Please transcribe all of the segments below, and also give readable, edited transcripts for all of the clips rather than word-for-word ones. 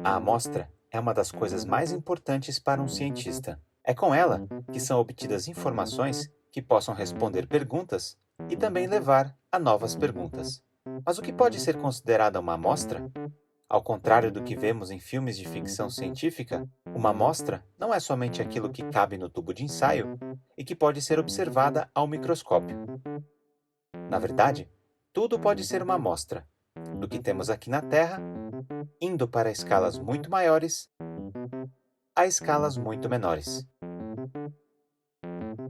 A amostra é uma das coisas mais importantes para um cientista. É com ela que são obtidas informações que possam responder perguntas e também levar a novas perguntas. Mas o que pode ser considerada uma amostra? Ao contrário do que vemos em filmes de ficção científica, uma amostra não é somente aquilo que cabe no tubo de ensaio e que pode ser observada ao microscópio. Na verdade, tudo pode ser uma amostra, do que temos aqui na Terra, indo para escalas muito maiores a escalas muito menores.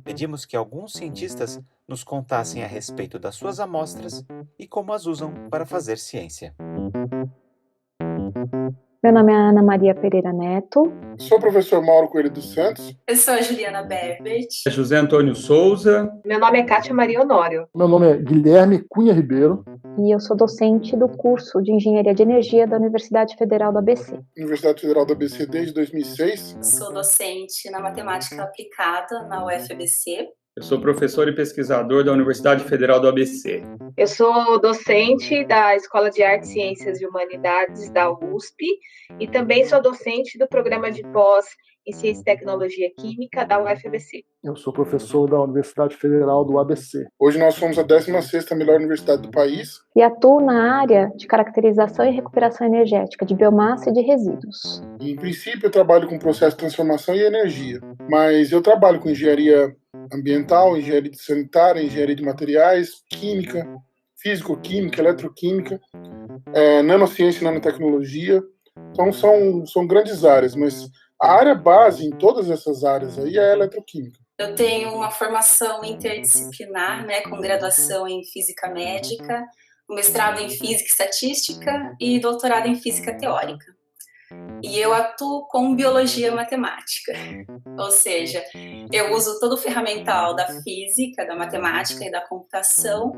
Pedimos que alguns cientistas nos contassem a respeito das suas amostras e como as usam para fazer ciência. Meu nome é Ana Maria Pereira Neto. Sou o professor Mauro Coelho dos Santos. Eu sou a Juliana Berbert. José Antônio Souza. Meu nome é Kátia Maria Honório. Meu nome é Guilherme Cunha Ribeiro. E eu sou docente do curso de Engenharia de Energia da Universidade Federal do ABC. Universidade Federal do ABC desde 2006. Sou docente na Matemática Aplicada na UFABC. Eu sou professor e pesquisador da Universidade Federal do ABC. Eu sou docente da Escola de Artes, Ciências e Humanidades da USP e também sou docente do programa de pós em Ciência e Tecnologia Química da UFABC. Eu sou professor da Universidade Federal do ABC. Hoje nós somos a 16ª melhor universidade do país. E atuo na área de caracterização e recuperação energética de biomassa e de resíduos. Em princípio eu trabalho com processo de transformação e energia, mas eu trabalho com engenharia ambiental, engenharia sanitária, engenharia de materiais, química, físico-química, eletroquímica, nanociência e nanotecnologia. Então são grandes áreas, mas a área base em todas essas áreas aí é a eletroquímica. Eu tenho uma formação interdisciplinar, com graduação em Física Médica, mestrado em Física e Estatística e doutorado em Física Teórica. E eu atuo com biologia matemática, ou seja, eu uso todo o ferramental da física, da matemática e da computação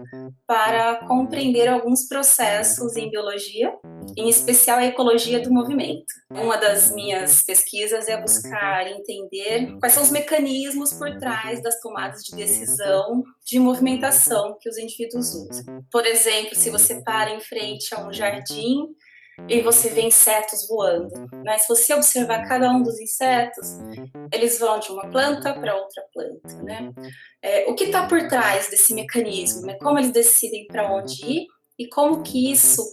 para compreender alguns processos em biologia, em especial a ecologia do movimento. Uma das minhas pesquisas é buscar entender quais são os mecanismos por trás das tomadas de decisão de movimentação que os indivíduos usam. Por exemplo, se você para em frente a um jardim e você vê insetos voando, Se você observar cada um dos insetos, eles vão de uma planta para outra planta, O que está por trás desse mecanismo, Como eles decidem para onde ir e como que isso,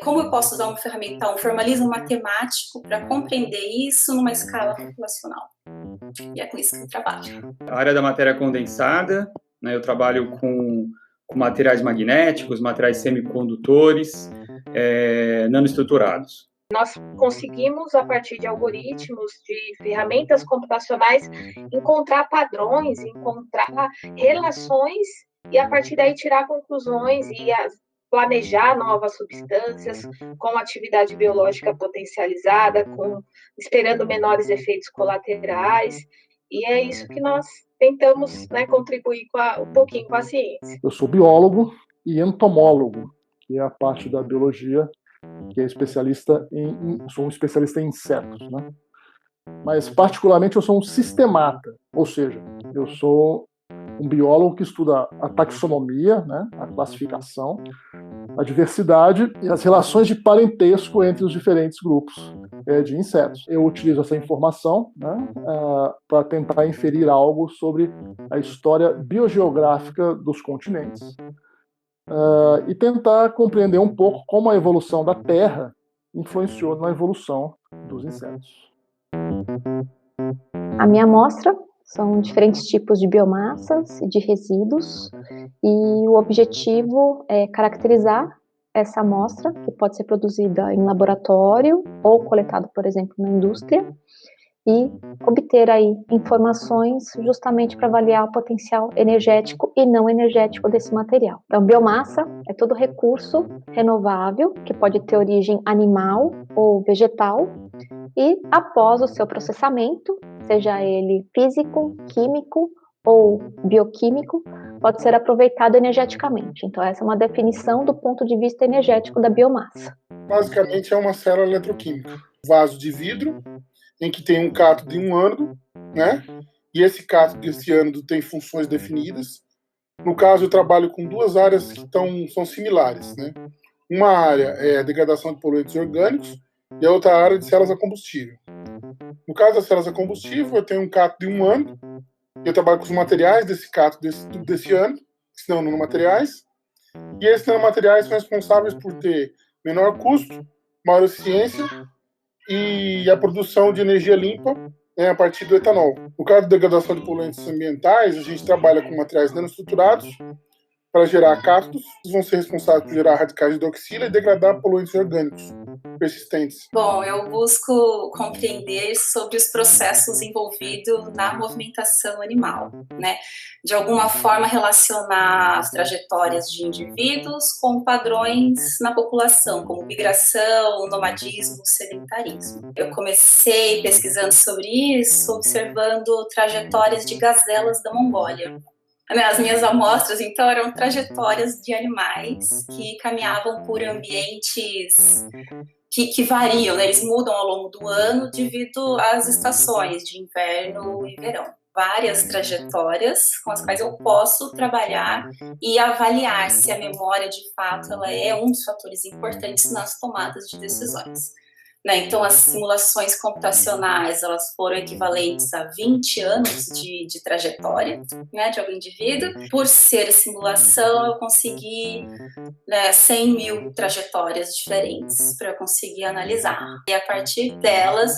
como eu posso usar um ferramental, um formalismo matemático para compreender isso numa escala populacional. E é com isso que eu trabalho. A área da matéria condensada, eu trabalho com materiais magnéticos, materiais semicondutores, nanoestruturados. Nós conseguimos, a partir de algoritmos, de ferramentas computacionais, encontrar padrões, encontrar relações e, a partir daí, tirar conclusões e planejar novas substâncias com atividade biológica potencializada, esperando menores efeitos colaterais. E é isso que nós tentamos contribuir um pouquinho com a ciência. Eu sou biólogo e entomólogo, que é a parte da biologia que é sou um especialista em insetos, Mas, particularmente, eu sou um sistemata, ou seja, eu sou um biólogo que estuda a taxonomia, a classificação, a diversidade e as relações de parentesco entre os diferentes grupos de insetos. Eu utilizo essa informação para tentar inferir algo sobre a história biogeográfica dos continentes e tentar compreender um pouco como a evolução da Terra influenciou na evolução dos insetos. A minha amostra são diferentes tipos de biomassas e de resíduos, e o objetivo é caracterizar essa amostra, que pode ser produzida em laboratório ou coletada, por exemplo, na indústria, e obter aí informações justamente para avaliar o potencial energético e não energético desse material. Então, biomassa é todo recurso renovável que pode ter origem animal ou vegetal e, após o seu processamento, seja ele físico, químico ou bioquímico, pode ser aproveitado energeticamente. Então, essa é uma definição do ponto de vista energético da biomassa. Basicamente, é uma célula eletroquímica. Vaso de vidro, em que tem um cátodo e um ânodo, E esse cátodo e esse ânodo tem funções definidas. No caso, eu trabalho com duas áreas que são similares, Uma área é a degradação de poluentes orgânicos e a outra área de células a combustível. No caso das células a combustível, eu tenho um cato de 1 ano, e eu trabalho com os materiais desse cato desse ano, que são nanomateriais, e esses nanomateriais são responsáveis por ter menor custo, maior eficiência e a produção de energia limpa, né, a partir do etanol. No caso da degradação de poluentes ambientais, a gente trabalha com materiais nanoestruturados para gerar cátodos, que vão ser responsáveis por gerar radicais de hidroxila e degradar poluentes orgânicos persistentes. Bom, eu busco compreender sobre os processos envolvidos na movimentação animal, né? De alguma forma relacionar as trajetórias de indivíduos com padrões na população, como migração, nomadismo, sedentarismo. Eu comecei pesquisando sobre isso, observando trajetórias de gazelas da Mongólia. As minhas amostras, então, eram trajetórias de animais que caminhavam por ambientes que variam, né? Eles mudam ao longo do ano devido às estações de inverno e verão. Várias trajetórias com as quais eu posso trabalhar e avaliar se a memória, de fato, ela é um dos fatores importantes nas tomadas de decisões. Né? Então, as simulações computacionais, elas foram equivalentes a 20 anos de trajetória, né, de algum indivíduo. Por ser simulação, eu consegui 100 mil trajetórias diferentes para eu conseguir analisar. E a partir delas,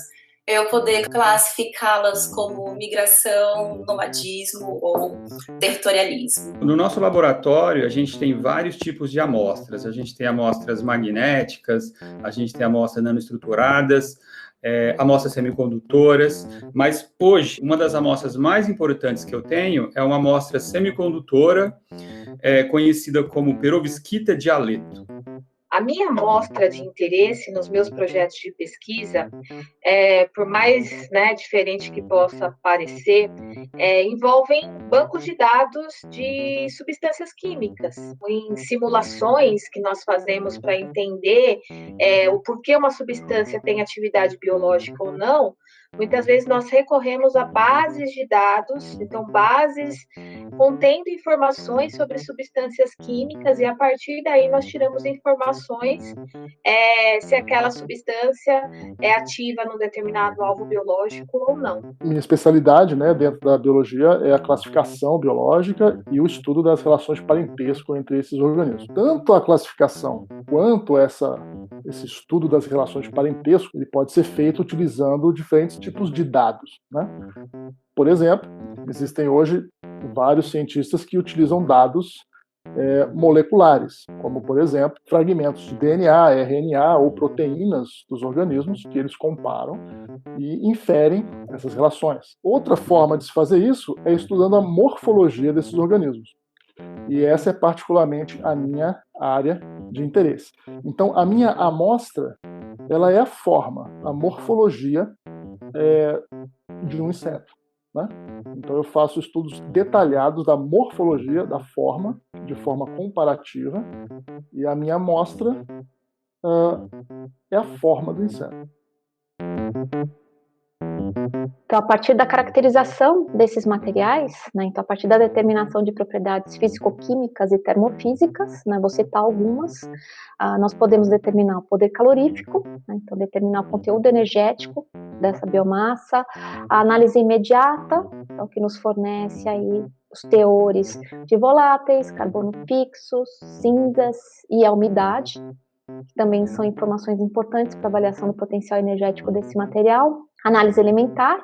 eu poder classificá-las como migração, nomadismo ou territorialismo. No nosso laboratório, a gente tem vários tipos de amostras. A gente tem amostras magnéticas, a gente tem amostras nanoestruturadas, amostras semicondutoras, mas hoje, uma das amostras mais importantes que eu tenho é uma amostra semicondutora, conhecida como perovskita de Aleto. A minha amostra de interesse nos meus projetos de pesquisa, por mais diferente que possa parecer, envolvem bancos de dados de substâncias químicas. Em simulações que nós fazemos para entender o porquê uma substância tem atividade biológica ou não, muitas vezes nós recorremos a bases de dados, então bases contendo informações sobre substâncias químicas, e a partir daí nós tiramos informações se aquela substância é ativa num determinado alvo biológico ou não. Minha especialidade, dentro da biologia, é a classificação biológica e o estudo das relações de parentesco entre esses organismos. Tanto a classificação quanto esse estudo das relações de parentesco, ele pode ser feito utilizando diferentes tipos de dados, né? Por exemplo, existem hoje vários cientistas que utilizam dados moleculares, como, por exemplo, fragmentos de DNA, RNA ou proteínas dos organismos que eles comparam e inferem essas relações. Outra forma de se fazer isso é estudando a morfologia desses organismos. E essa é particularmente a minha área de interesse. Então, a minha amostra, ela é a forma, a morfologia de um inseto, né? Então, eu faço estudos detalhados da morfologia, da forma, de forma comparativa, e a minha amostra é a forma do inseto. Então, a partir da caracterização desses materiais, então a partir da determinação de propriedades físico-químicas e termofísicas, vou citar algumas, nós podemos determinar o poder calorífico, então determinar o conteúdo energético dessa biomassa, a análise imediata, então, que nos fornece aí os teores de voláteis, carbono fixos, cinzas e a umidade, que também são informações importantes para a avaliação do potencial energético desse material. Análise elementar,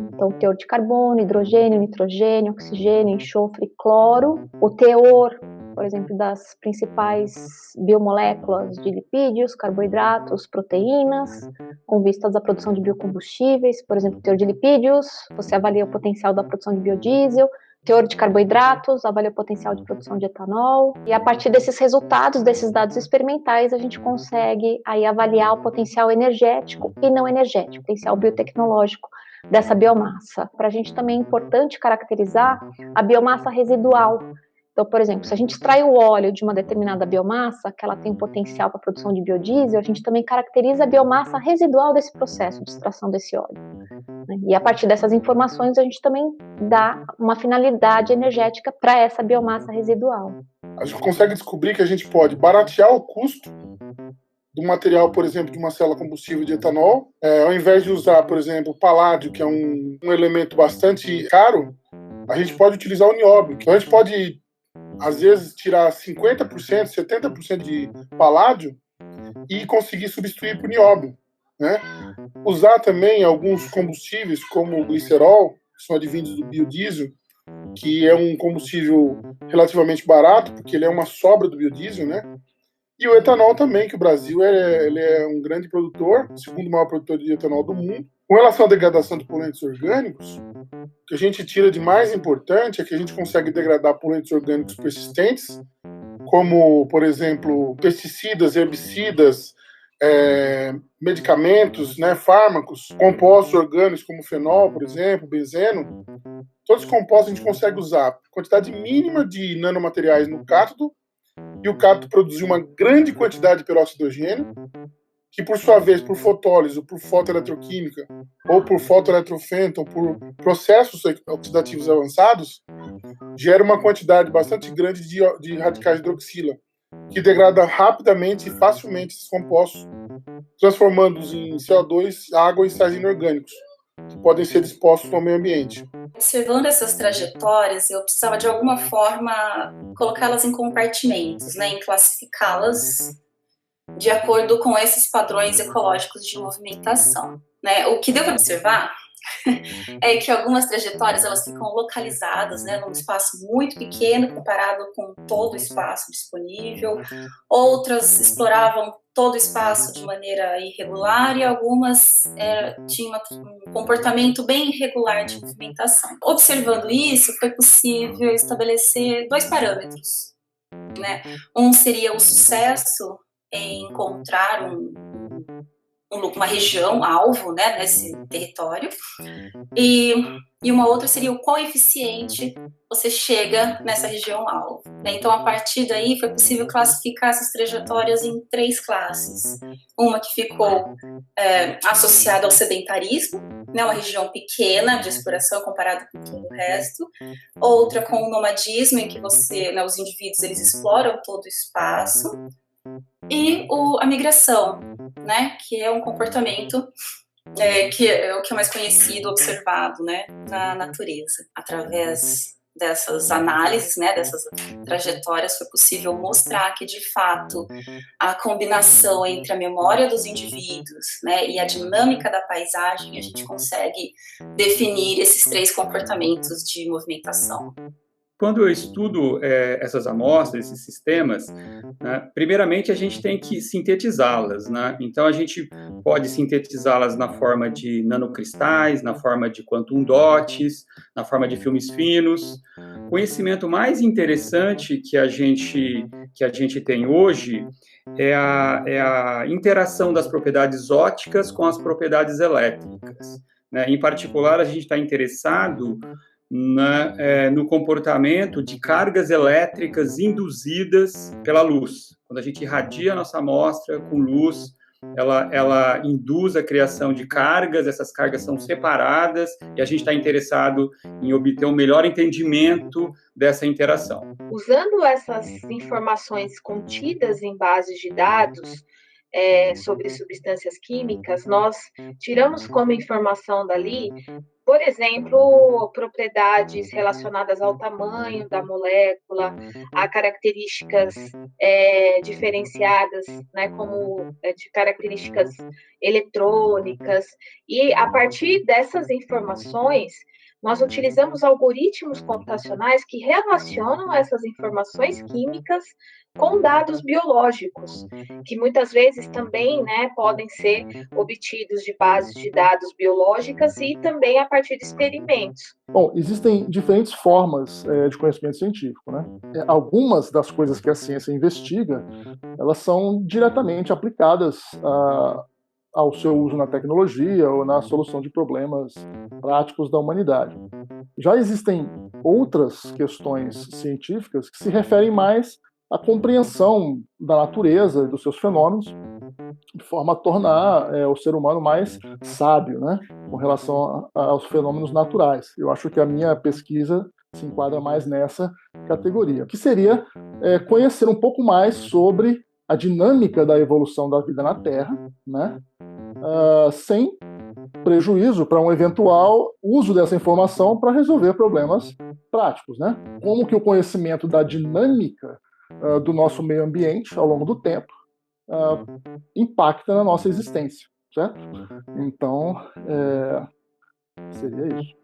então o teor de carbono, hidrogênio, nitrogênio, oxigênio, enxofre, cloro, o teor, por exemplo, das principais biomoléculas de lipídios, carboidratos, proteínas, com vistas à produção de biocombustíveis, por exemplo, teor de lipídios, você avalia o potencial da produção de biodiesel, teor de carboidratos, avalia o potencial de produção de etanol, e a partir desses resultados, desses dados experimentais, a gente consegue aí avaliar o potencial energético e não energético, potencial biotecnológico dessa biomassa. Para a gente também é importante caracterizar a biomassa residual. Então, por exemplo, se a gente extrai o óleo de uma determinada biomassa, que ela tem um potencial para a produção de biodiesel, a gente também caracteriza a biomassa residual desse processo de extração desse óleo. E a partir dessas informações, a gente também dá uma finalidade energética para essa biomassa residual. A gente consegue descobrir que a gente pode baratear o custo do material, por exemplo, de uma célula combustível de etanol. Ao invés de usar, por exemplo, paládio, que é um elemento bastante caro, a gente pode utilizar o nióbio. Então a gente pode, às vezes, tirar 50%, 70% de paládio e conseguir substituir por nióbio, né? Usar também alguns combustíveis, como o glicerol, que são advindos do biodiesel, que é um combustível relativamente barato, porque ele é uma sobra do biodiesel, né? E o etanol também, que o Brasil ele é um grande produtor, o segundo maior produtor de etanol do mundo. Com relação à degradação de poluentes orgânicos, o que a gente tira de mais importante é que a gente consegue degradar poluentes orgânicos persistentes, como, por exemplo, pesticidas, herbicidas, medicamentos, né, fármacos, compostos orgânicos como fenol, por exemplo, benzeno. Todos os compostos a gente consegue usar quantidade mínima de nanomateriais no cátodo, e o cátodo produzir uma grande quantidade de peróxido de hidrogênio, que por sua vez, por fotólise, ou por fotoeletroquímica, ou por fotoeletrofento, ou por processos oxidativos avançados, gera uma quantidade bastante grande de radicais de hidroxila, que degrada rapidamente e facilmente esses compostos, transformando-os em CO2, água e sais inorgânicos, que podem ser dispostos ao meio ambiente. Observando essas trajetórias, eu precisava de alguma forma colocá-las em compartimentos, né, em classificá-las de acordo com esses padrões ecológicos de movimentação, né? O que deu para observar é que algumas trajetórias elas ficam localizadas, né, num espaço muito pequeno comparado com todo o espaço disponível. Outras exploravam todo o espaço de maneira irregular e algumas tinham um comportamento bem irregular de movimentação. Observando isso, foi possível estabelecer 2 parâmetros, né? Um seria o sucesso em encontrar uma região alvo, né, nesse território, e uma outra seria o quão eficiente você chega nessa região alvo. Então, a partir daí, foi possível classificar essas trajetórias em 3 classes. Uma que ficou associada ao sedentarismo, né, uma região pequena de exploração comparada com todo o resto. Outra com o nomadismo, em que os indivíduos eles exploram todo o espaço. E a migração, né, que é um comportamento que é o que é mais conhecido, observado, né, na natureza. Através dessas análises, né, dessas trajetórias, foi possível mostrar que, de fato, a combinação entre a memória dos indivíduos, né, e a dinâmica da paisagem, a gente consegue definir esses 3 comportamentos de movimentação. Quando eu estudo essas amostras, esses sistemas, né, primeiramente a gente tem que sintetizá-las, né? Então a gente pode sintetizá-las na forma de nanocristais, na forma de quantum dots, na forma de filmes finos. O conhecimento mais interessante que a gente tem hoje é a interação das propriedades ópticas com as propriedades elétricas, né? Em particular, a gente está interessado no comportamento de cargas elétricas induzidas pela luz. Quando a gente irradia a nossa amostra com luz, ela induz a criação de cargas, essas cargas são separadas, e a gente está interessado em obter um melhor entendimento dessa interação. Usando essas informações contidas em bases de dados sobre substâncias químicas, nós tiramos como informação dali, por exemplo, propriedades relacionadas ao tamanho da molécula, a características diferenciadas, né, como de características eletrônicas, e a partir dessas informações, nós utilizamos algoritmos computacionais que relacionam essas informações químicas com dados biológicos, que muitas vezes também, né, podem ser obtidos de bases de dados biológicas e também a partir de experimentos. Bom, existem diferentes formas de conhecimento científico, né? Algumas das coisas que a ciência investiga, elas são diretamente aplicadas ao seu uso na tecnologia ou na solução de problemas práticos da humanidade. Já existem outras questões científicas que se referem mais à compreensão da natureza, dos seus fenômenos, de forma a tornar o ser humano mais sábio, né, com relação aos fenômenos naturais. Eu acho que a minha pesquisa se enquadra mais nessa categoria, que seria conhecer um pouco mais sobre a dinâmica da evolução da vida na Terra, né? Sem prejuízo para um eventual uso dessa informação para resolver problemas práticos, né? Como que o conhecimento da dinâmica do nosso meio ambiente ao longo do tempo impacta na nossa existência, certo? Então, seria isso.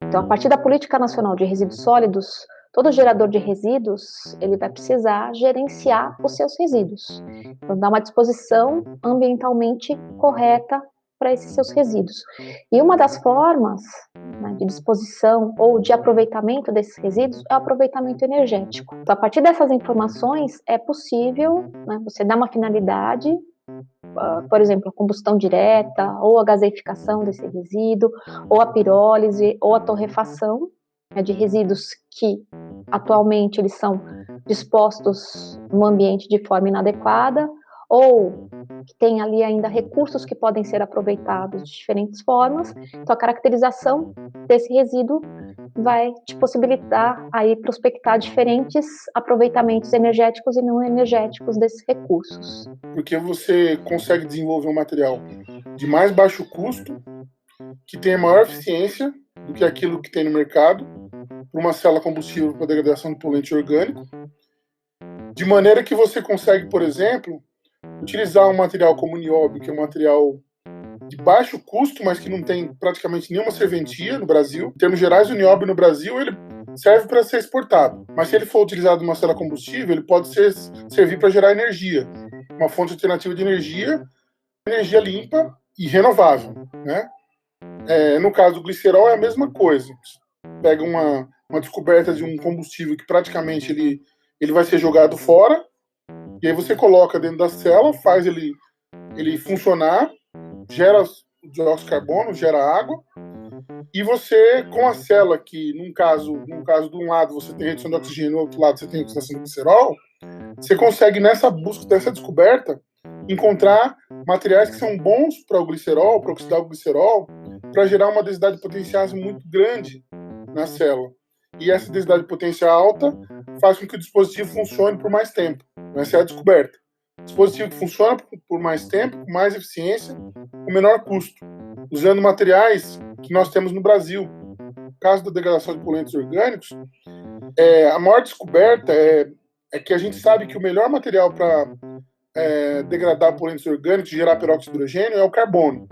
Então, a partir da Política Nacional de Resíduos Sólidos, todo gerador de resíduos, ele vai precisar gerenciar os seus resíduos. Então, dar uma disposição ambientalmente correta para esses seus resíduos. E uma das formas, né, de disposição ou de aproveitamento desses resíduos é o aproveitamento energético. Então, a partir dessas informações, é possível, né, você dar uma finalidade, por exemplo, a combustão direta, ou a gaseificação desse resíduo, ou a pirólise, ou a torrefação, né, de resíduos que atualmente eles são dispostos no ambiente de forma inadequada, ou que tem ali ainda recursos que podem ser aproveitados de diferentes formas. Então, a caracterização desse resíduo vai te possibilitar aí prospectar diferentes aproveitamentos energéticos e não energéticos desses recursos. Porque você consegue desenvolver um material de mais baixo custo, que tenha maior eficiência do que aquilo que tem no mercado, para uma célula combustível para degradação de poluente orgânico, de maneira que você consegue, por exemplo, utilizar um material como o nióbio, que é um material de baixo custo, mas que não tem praticamente nenhuma serventia no Brasil. Em termos gerais, o nióbio no Brasil ele serve para ser exportado. Mas se ele for utilizado numa célula combustível, ele pode servir para gerar energia. Uma fonte alternativa de energia limpa e renovável, né? No caso do glicerol é a mesma coisa. Você pega uma descoberta de um combustível que praticamente ele vai ser jogado fora, e aí você coloca dentro da célula, faz ele funcionar, gera dióxido de carbono, gera água, e você, com a célula que, num caso de um lado você tem redução de oxigênio, no outro lado você tem oxidação do glicerol, você consegue, nessa busca, dessa descoberta, encontrar materiais que são bons para o glicerol, para oxidar o glicerol, para gerar uma densidade de potenciais muito grande na célula. E essa densidade de potencial alta faz com que o dispositivo funcione por mais tempo. Essa é a descoberta. Dispositivo que funciona por mais tempo, com mais eficiência, com menor custo, usando materiais que nós temos no Brasil. No caso da degradação de poluentes orgânicos, a maior descoberta é que a gente sabe que o melhor material para degradar poluentes orgânicos e gerar peróxido de hidrogênio é o carbono.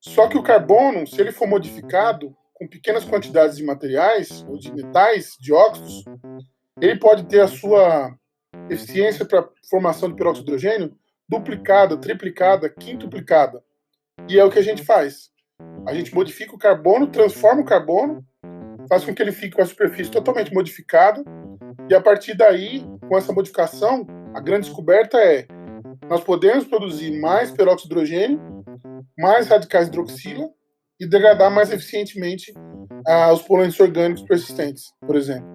Só que o carbono, se ele for modificado com pequenas quantidades de materiais, ou de metais, de óxidos, ele pode ter a sua eficiência para formação de peróxido de hidrogênio duplicada, triplicada, quintuplicada. E é o que a gente faz. A gente modifica o carbono, transforma o carbono, faz com que ele fique com a superfície totalmente modificada, e a partir daí, com essa modificação, a grande descoberta é nós podemos produzir mais peróxido de hidrogênio, mais radicais de hidroxila e degradar mais eficientemente os poluentes orgânicos persistentes, por exemplo.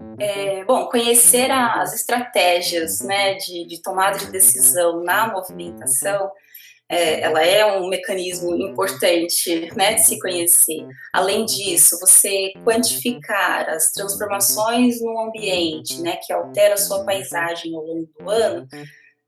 Conhecer as estratégias, né, de tomada de decisão na movimentação, ela é um mecanismo importante, né, de se conhecer. Além disso, você quantificar as transformações no ambiente, né, que altera a sua paisagem ao longo do ano.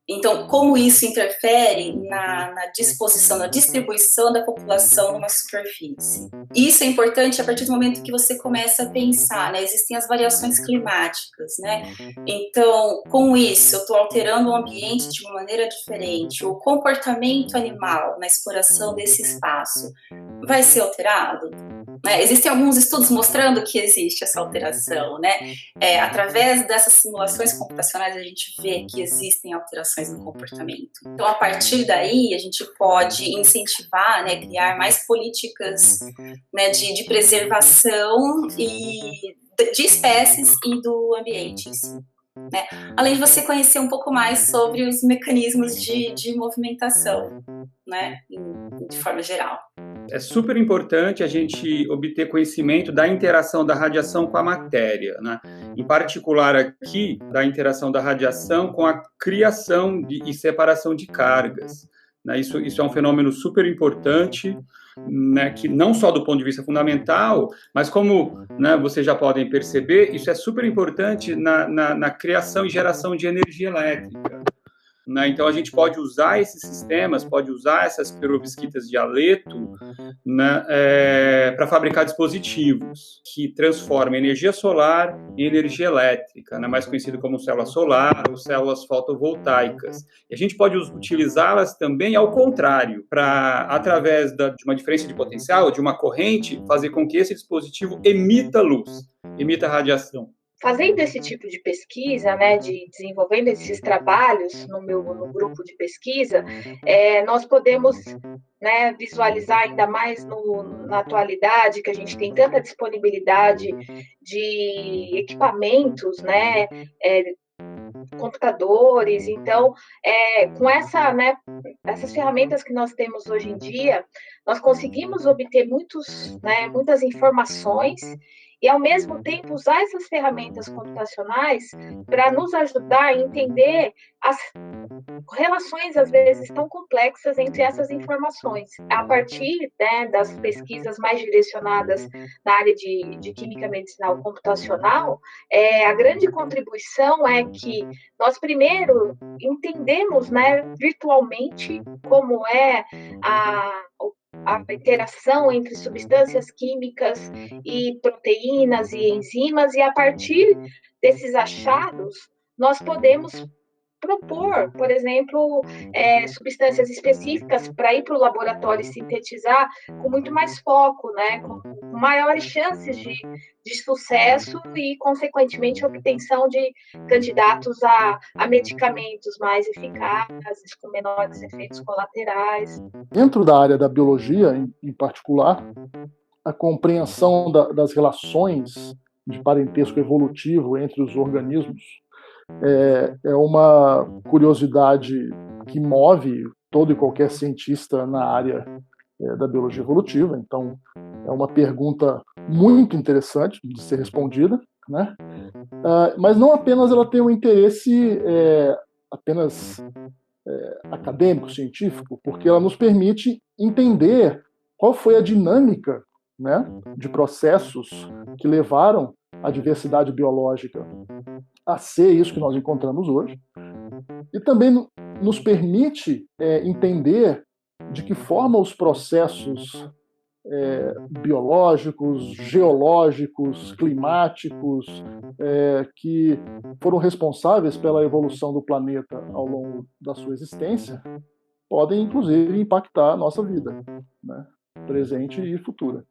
Então, como isso interfere na disposição, na distribuição da população numa superfície? Isso é importante a partir do momento que você começa a pensar, né? Existem as variações climáticas, né? Então, com isso, eu estou alterando o ambiente de uma maneira diferente. O comportamento animal na exploração desse espaço vai ser alterado? Existem alguns estudos mostrando que existe essa alteração, né? Através dessas simulações computacionais, a gente vê que existem alterações no comportamento. Então, a partir daí, a gente pode incentivar, né, criar mais políticas, né, de preservação de espécies e do ambiente em si. Né? Além de você conhecer um pouco mais sobre os mecanismos de movimentação, né, de forma geral. É super importante a gente obter conhecimento da interação da radiação com a matéria, né? Em particular aqui, da interação da radiação com a criação e separação de cargas, né? Isso é um fenômeno super importante, né, que não só do ponto de vista fundamental, mas como, né, vocês já podem perceber, isso é super importante na criação e geração de energia elétrica. Né? Então, a gente pode usar esses sistemas, pode usar essas perovskitas de haleto, né, para fabricar dispositivos que transformam energia solar em energia elétrica, né, mais conhecido como célula solar ou células fotovoltaicas. E a gente pode utilizá-las também ao contrário, para, através de uma diferença de potencial, de uma corrente, fazer com que esse dispositivo emita luz, emita radiação. Fazendo esse tipo de pesquisa, né, desenvolvendo esses trabalhos no grupo de pesquisa, nós podemos, né, visualizar ainda mais na atualidade, que a gente tem tanta disponibilidade de equipamentos, né, computadores. Então, com essas ferramentas que nós temos hoje em dia, nós conseguimos obter muitas informações e, ao mesmo tempo, usar essas ferramentas computacionais para nos ajudar a entender as relações, às vezes, tão complexas entre essas informações. A partir, né, das pesquisas mais direcionadas na área de química medicinal computacional, a grande contribuição é que nós primeiro entendemos, né, virtualmente como é a interação entre substâncias químicas e proteínas e enzimas, e a partir desses achados, nós podemos propor, por exemplo, substâncias específicas para ir para o laboratório e sintetizar com muito mais foco, né, com maiores chances de sucesso e, consequentemente, obtenção de candidatos a medicamentos mais eficazes, com menores efeitos colaterais. Dentro da área da biologia, em particular, a compreensão das relações de parentesco evolutivo entre os organismos é uma curiosidade que move todo e qualquer cientista na área da biologia evolutiva. Então, é uma pergunta muito interessante de ser respondida, né? Mas não apenas ela tem um interesse apenas acadêmico, científico, porque ela nos permite entender qual foi a dinâmica, né, de processos que levaram a diversidade biológica a ser isso que nós encontramos hoje, e também nos permite entender de que forma os processos biológicos, geológicos, climáticos, que foram responsáveis pela evolução do planeta ao longo da sua existência, podem, inclusive, impactar a nossa vida, né, presente e futura.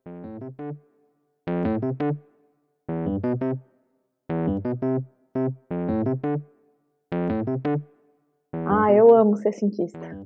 Eu amo ser cientista.